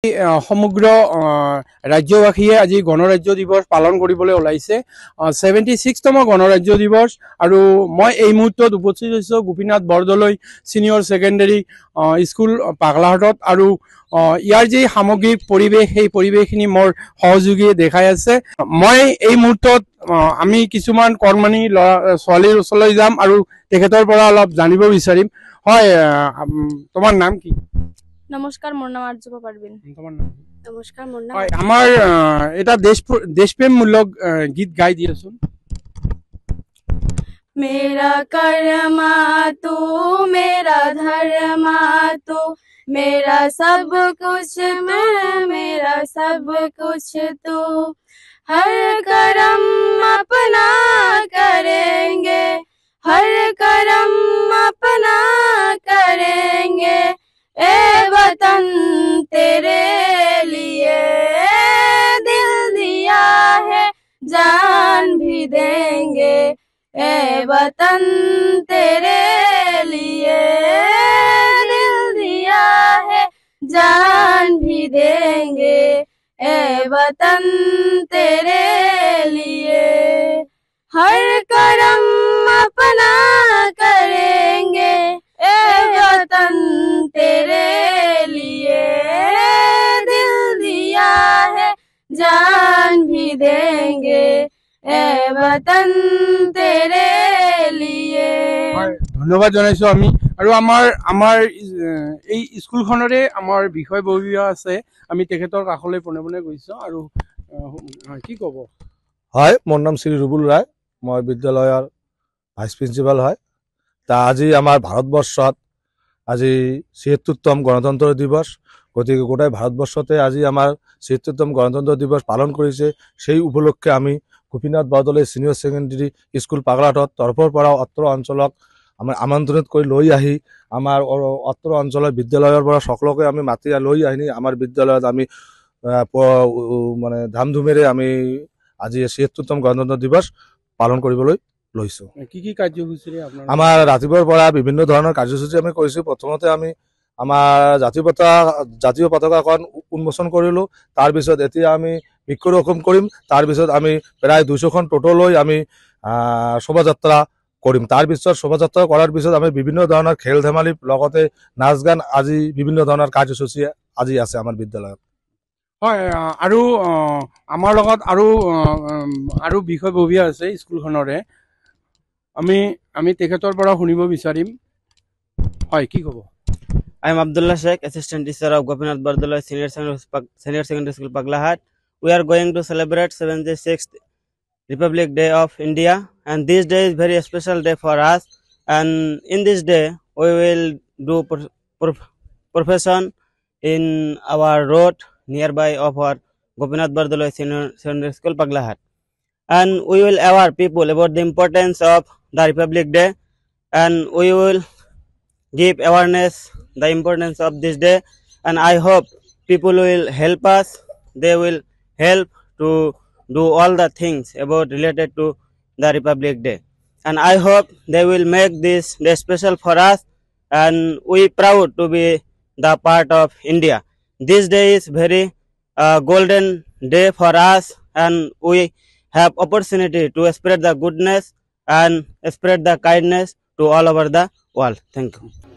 সমগ্ৰ ৰাজ্যবাসীয়ে আজি গণৰাজ্য দিৱস পালন কৰিবলৈ ওলাইছে 76তম গণৰাজ্য দিৱস আৰু মই এই মুহূৰ্তত উপস্থিত হৈছোঁ Gopinath Bordoloi senior secondary school পাগলাহাটত আৰু ইয়াৰ যে সামগ্ৰিক পৰিৱেশ সেই পৰিৱেশখিনি মোৰ সহযোগীয়ে দেখাই আছে। মই এই মুহূৰ্তত আমি কিছুমান কৰ্মী ছোৱালীৰ ওচৰলৈ যাম আৰু তেখেতৰ পৰা অলপ জানিব বিচাৰিম। হয়, তোমাৰ নাম কি? নমস্কাৰ, মোৰ নাম আৰ্যপা পাৰবিন। নমস্কাৰ, মোৰ নাম আমাৰ এটা দেশপ্ৰেমমূলক গীত গাই দিয়াচোন। मेरा कर्मा तू, मेरा धर्मा तू, मेरा सब कुछ मैं, मेरा सब कुछ तू। हर कर्म अपना करेंगे, हर कर्म अपना करेंगे, ए वतन तेरे लिए दिल दिया है, जान भी देंगे, ए वतन तेरे लिए दिल दिया है, जान भी देंगे, ए वतन तेरे लिए हर कर्म अपना करेंगे, ए वतन तेरे लिए दिल दिया है, जान भी देंगे, ए वतन तेरे लिए। ধন্যবাদ জানাইছো আমি আৰু আমাৰ এই স্কুলখনৰে আমাৰ বিষয়ববীয়া আছে। আমি তেখেতৰ কাষলৈ পোনে পোনে গৈছো আৰু কি ক'ব? হয়, মোৰ নাম শ্ৰী ৰুবুল ৰায়, মই বিদ্যালয়ৰ ভাইচ প্ৰিন্সিপাল হয়। তা আজি আমাৰ ভাৰতবৰ্ষত আজি ৭৬তম গণতন্ত্ৰ দিৱস, গতিকে গোটেই ভাৰতবৰ্ষতে আজি আমাৰ ৭৬তম গণতন্ত্ৰ দিৱস পালন কৰিছে। সেই উপলক্ষে আমি Gopinath Bordoloi senior secondary school পাগলাহাটত তৰফৰ পৰা অত্ৰ অঞ্চলক আমি আমন্ত্ৰিত কৰি লৈ আহি আমাৰ অত্ৰ অঞ্চলৰ বিদ্যালয়ৰ পৰা সকলোকে আমি মাতি লৈ আহি আমাৰ বিদ্যালয়ত আমি মানে ধামধুমেৰে আমি আজি ৭৬তম গণতন্ত্ৰ দিৱস পালন কৰিবলৈ লৈছোঁ। কি কাৰ্যসূচীৰে আমাৰ ৰাতিপুৱাৰ পৰা বিভিন্ন ধৰণৰ কাৰ্যসূচী আমি কৰিছোঁ। প্ৰথমতে আমি আমাৰ জাতীয় পতাকাখন উন্মোচন কৰিলোঁ। তাৰপিছত এতিয়া আমি বৃক্ষৰোপণ কৰিম। তাৰপিছত আমি প্ৰায় 200খন টোটো লৈ আমি শোভাযাত্ৰা কৰিম। তাৰপিছত শোভাযাত্ৰা কৰাৰ পিছত আমি বিভিন্ন ধৰণৰ খেল ধেমালি লগতে নাচ গান আজি বিভিন্ন ধৰণৰ কাৰ্যসূচী আজি আছে আমাৰ বিদ্যালয়ত। হয়, আৰু আমাৰ লগত আৰু বিষয়ববীয়া আছে স্কুলখনৰে, আমি তেখেতৰ পৰা শুনিব বিচাৰিম। হয়, কি ক'ব? I am Abdullah Sheikh, Assistant Teacher of Gopinath Bardoloi Senior Secondary School, Paglahat. We are going to celebrate 76th Republic Day of India, and this day is very special day for us. And in this day, we will do profession in our road nearby of our Gopinath Bardoloi Senior Secondary School, Paglahat. And we will aware people about the importance of the Republic Day, and we will give awareness the importance of this day, and I hope people will help us. They will help to do all the things about related to the Republic Day, and I hope they will make this day special for us, and we proud to be the part of India. This day is very golden day for us, and we have opportunity to spread the goodness and spread the kindness to all over the world. Thank you.